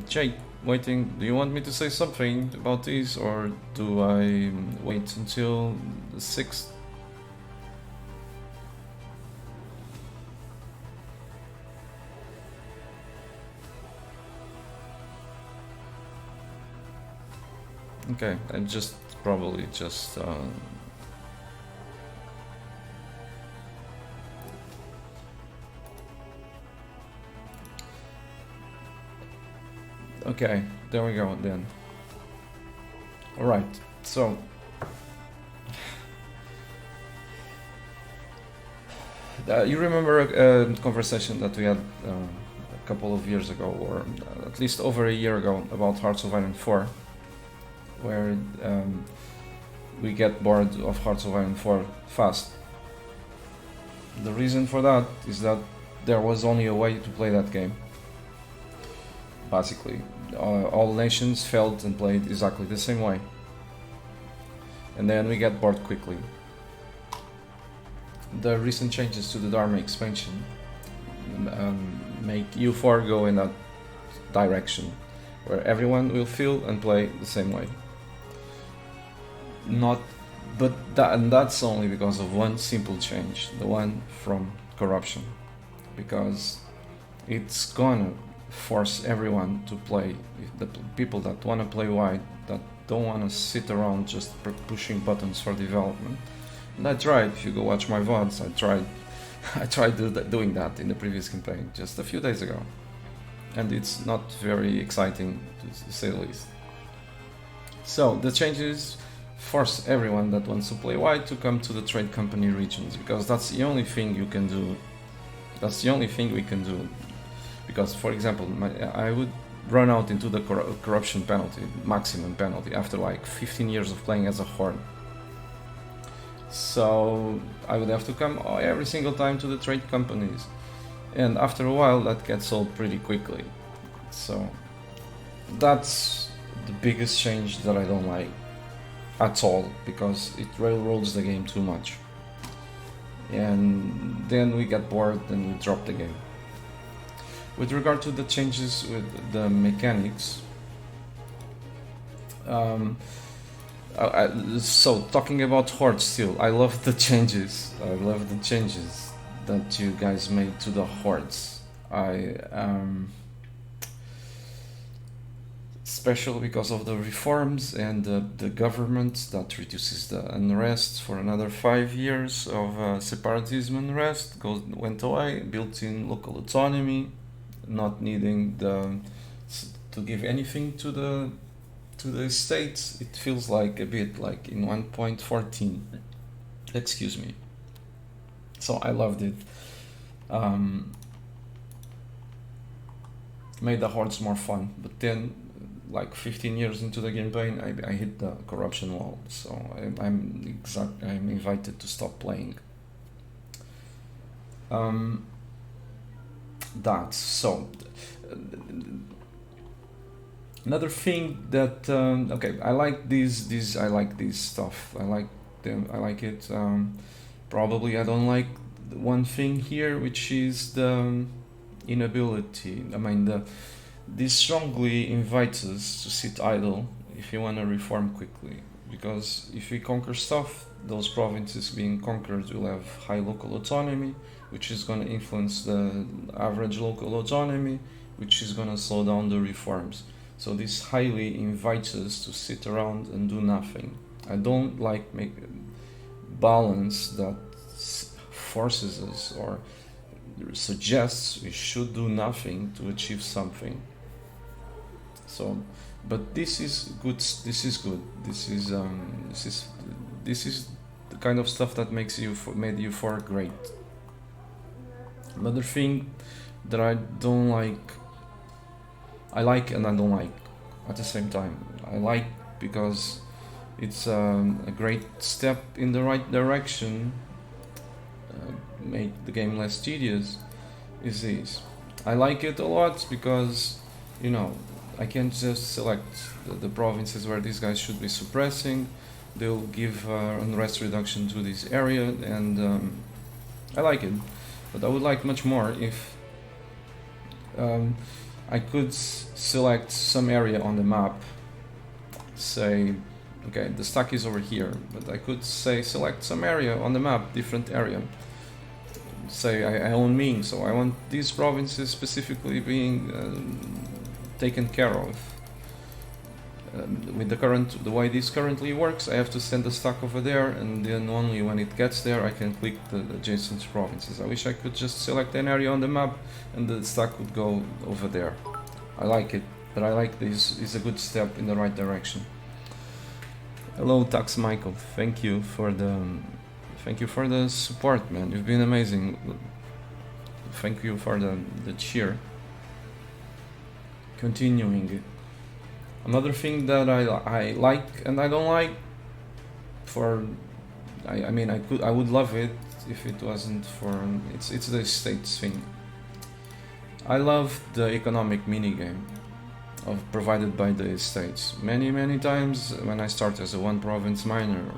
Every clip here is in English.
Jake, waiting. Do you want me to say something about these, or do I wait until the 6th? Okay, I just probably just okay, there we go then. All right, so you remember a conversation that we had a couple of years ago, or at least over a year ago, about Hearts of Iron 4, where we get bored of Hearts of Iron 4 fast. The reason for that is that there was only a way to play that game. Basically, all nations felt and played exactly the same way. And then we get bored quickly. The recent changes to the Dharma expansion make U4 go in that direction, where everyone will feel and play the same way. And that's only because of one simple change, the one from corruption, because it's gonna force everyone to play. The people that want to play wide, that don't want to sit around just pushing buttons for development. And I tried. If you go watch my VODs, I tried doing that in the previous campaign just a few days ago, and it's not very exciting to say the least. So the changes force everyone that wants to play wide to come to the trade company regions, because that's the only thing you can do. That's the only thing we can do. Because, for example, I would run out into the corruption penalty, maximum penalty, after like 15 years of playing as a horde. So I would have to come every single time to the trade companies, and after a while that gets old pretty quickly. So that's the biggest change that I don't like at all, because it railroads the game too much, and then we get bored and we drop the game. With regard to the changes with the mechanics, so talking about Horde still, I love the changes. I love the changes that you guys made to the Hordes. Special because of the reforms and the government that reduces the unrest for another 5 years of separatism unrest went away, built-in local autonomy, not needing to give anything to the states. It feels like a bit like in 1.14. Excuse me. So I loved it. Made the hordes more fun, but then like 15 years into the campaign, I hit the corruption wall. So I'm invited to stop playing. That so another thing that okay, I like these I like this stuff. I like them. I like it. Probably I don't like one thing here, which is the inability. I mean, this strongly invites us to sit idle if you want to reform quickly, because if we conquer stuff, those provinces being conquered will have high local autonomy, which is going to influence the average local autonomy, which is going to slow down the reforms. So this highly invites us to sit around and do nothing. I don't like balance that forces us or suggests we should do nothing to achieve something. So, but this is good. This is good. This is the kind of stuff that made U4 great. Another thing that I don't like, I like and I don't like at the same time. I like because it's a great step in the right direction, make the game less tedious, is this. I like it a lot because, you know, I can just select the provinces where these guys should be suppressing. They'll give unrest reduction to this area, and I like it. But I would like much more if I could select some area on the map, say, okay, the stack is over here, but I could say select some area on the map, different area. Say I own Ming, so I want these provinces specifically being taken care of. With the way this currently works, I have to send the stack over there, and then only when it gets there I can click the adjacent provinces. I wish I could just select an area on the map and the stack would go over there. I like it, but I like this. It's a good step in the right direction. Hello, Tax Michael. Thank you for the support, man. You've been amazing. Thank you for the cheer. Continuing. Another thing that I like and I don't like, I would love it if it wasn't for it's the states thing. I love the economic minigame provided by the states. Many times when I start as a one province miner,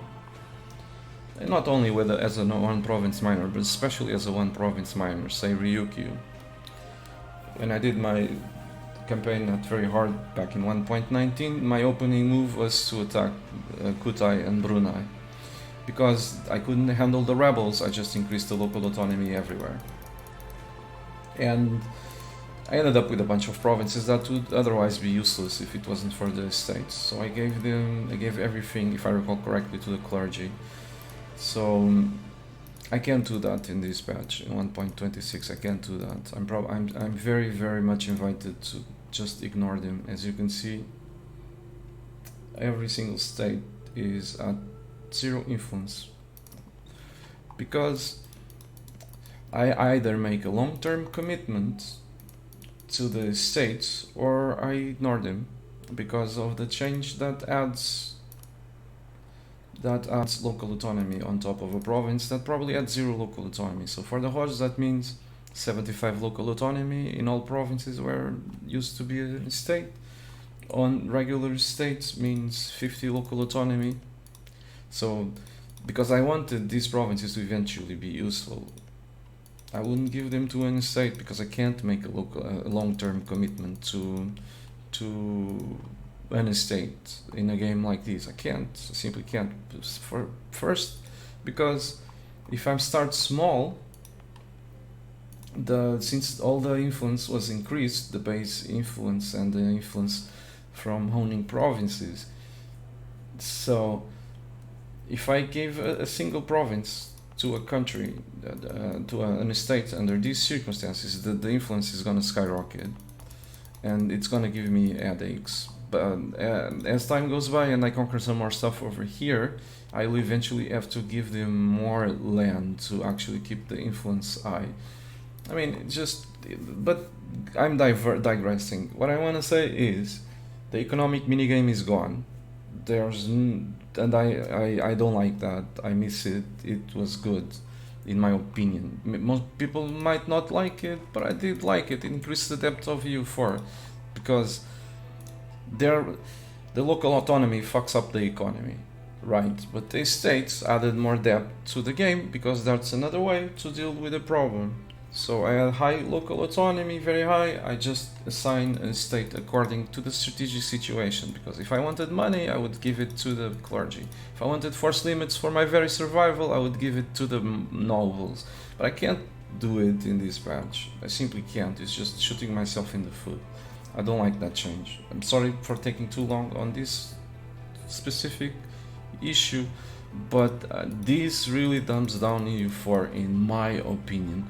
and not only as a one province miner, but especially as a one province miner, say Ryukyu. When I did my campaign at very hard back in 1.19, my opening move was to attack Kutai and Brunei. Because I couldn't handle the rebels, I just increased the local autonomy everywhere. And I ended up with a bunch of provinces that would otherwise be useless if it wasn't for the states. So I gave everything, if I recall correctly, to the clergy. So I can't do that in this patch. In 1.26 I can't do that. I'm very much invited to just ignore them. As you can see, every single state is at 0 influence. Because I either make a long-term commitment to the states or I ignore them because of the change that adds local autonomy on top of a province that probably adds 0 local autonomy. So for the Hodge that means 75 local autonomy in all provinces where used to be a state. On regular states means 50 local autonomy. So because I wanted these provinces to eventually be useful, I wouldn't give them to any state because I can't make a long-term commitment to any state in a game like this. I simply can't. First, because if I start small, since all the influence was increased, the base influence and the influence from owning provinces. So if I give a single province to a country, to an estate under these circumstances, the influence is going to skyrocket and it's going to give me headaches. But as time goes by and I conquer some more stuff over here, I will eventually have to give them more land to actually keep the influence high. I mean, but I'm digressing. What I want to say is the economic minigame is gone. And I don't like that. I miss it. It was good, in my opinion. Most people might not like it, but I did like it. It increased the depth of EU4 because the local autonomy fucks up the economy, right? But the states added more depth to the game because that's another way to deal with the problem. So I had high local autonomy, very high. I just assign a state according to the strategic situation, because if I wanted money, I would give it to the clergy. If I wanted force limits for my very survival, I would give it to the nobles. But I can't do it in this patch. I simply can't. It's just shooting myself in the foot. I don't like that change. I'm sorry for taking too long on this specific issue, but this really dumbs down EU4 in my opinion.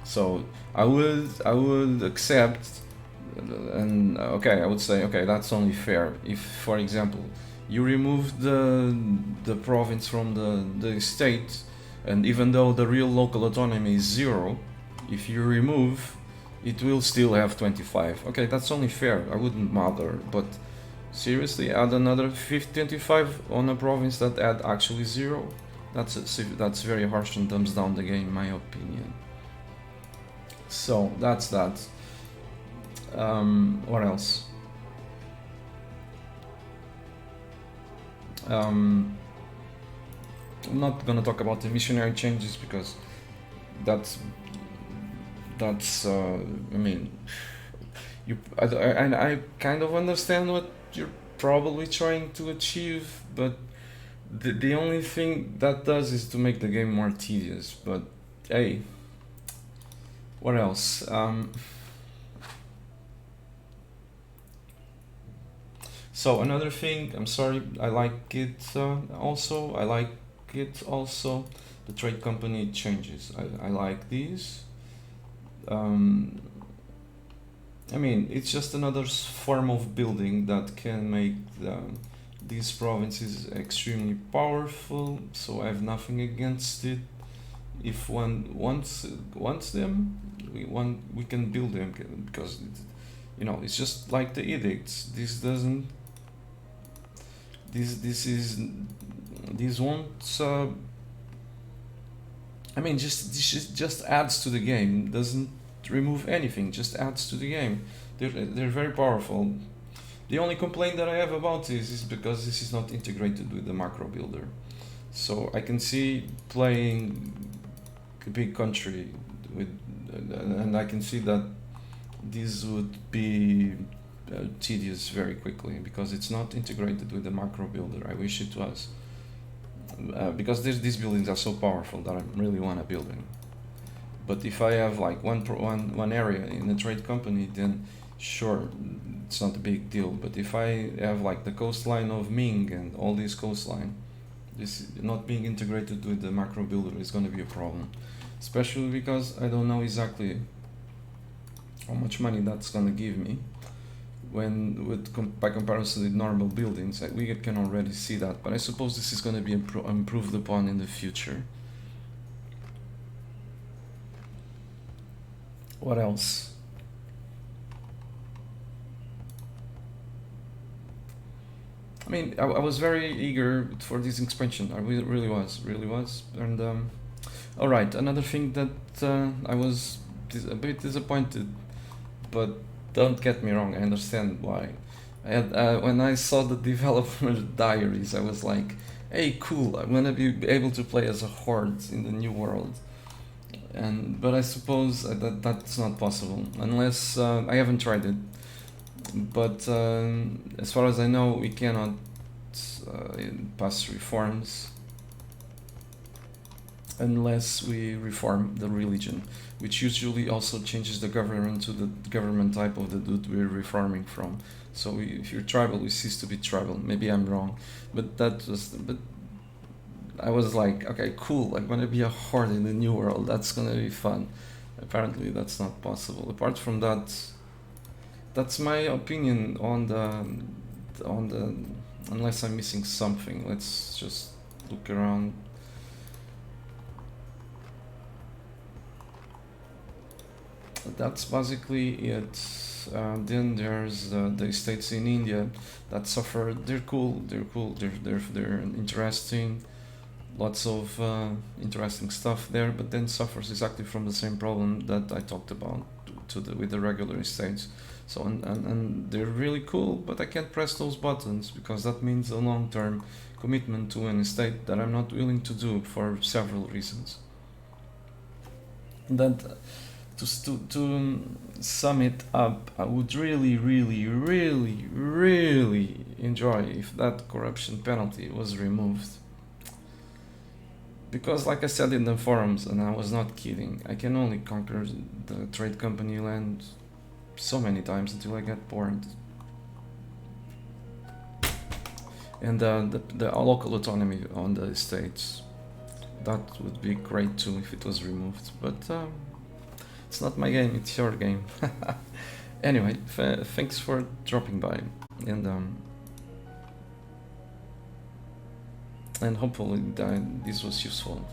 So I would accept, and okay, I would say, okay, that's only fair if, for example, you remove the province from the state, and even though the real local autonomy is 0, if you remove, it will still have 25. Okay, that's only fair. I wouldn't bother, but seriously, add another 25 on a province that had actually 0. That's very harsh and dumbs down the game, in my opinion. So that's that. What else? I'm not gonna talk about the missionary changes because that's I mean, And I kind of understand what you're probably trying to achieve, but the only thing that does is to make the game more tedious. But hey, what else? So another thing, I'm sorry, I like it also. I like it also. The trade company changes. I like these. Um, I mean, it's just another form of building that can make these provinces extremely powerful. So I have nothing against it. If one wants them, we can build them because it's just like the edicts. This doesn't this won't. I mean, this just adds to the game. Doesn't remove anything. Just adds to the game. They're very powerful. The only complaint that I have about this is because this is not integrated with the macro builder. So I can see playing a big country with, and I can see that this would be tedious very quickly because it's not integrated with the macro builder. I wish it was. Because these buildings are so powerful that I really want to build them. But if I have like one area in a trade company, then sure, it's not a big deal. But if I have like the coastline of Ming and all this coastline, this not being integrated with the macro builder is going to be a problem, especially because I don't know exactly how much money that's going to give me. When by comparison with normal buildings, we can already see that, but I suppose this is going to be improved upon in the future. What else? I mean, I was very eager for this expansion. I really was. And all right, another thing that I was a bit disappointed, but don't get me wrong, I understand why. When I saw the developer diaries, I was like, hey, cool, I'm gonna be able to play as a horde in the new world. But I suppose that's not possible, unless I haven't tried it. But as far as I know, we cannot pass reforms unless we reform the religion, which usually also changes the government to the government type of the dude we're reforming from. So if you're tribal, we cease to be tribal. Maybe I'm wrong, but I was like, okay, cool, I'm gonna be a horde in the new world, that's gonna be fun. Apparently that's not possible. Apart from that, that's my opinion on the unless I'm missing something. Let's just look around. That's basically it. Then there's the states in India that suffer. They're cool. They're interesting. Lots of interesting stuff there, but then suffers exactly from the same problem that I talked about with the regular states. So and they're really cool, but I can't press those buttons because that means a long-term commitment to an estate that I'm not willing to do for several reasons. That to sum it up, I would really enjoy if that corruption penalty was removed. Because like I said in the forums, and I was not kidding, I can only conquer the trade company land so many times until I get bored. And the local autonomy on the estates, that would be great too if it was removed, but it's not my game, it's your game. Anyway, thanks for dropping by, and hopefully this was useful.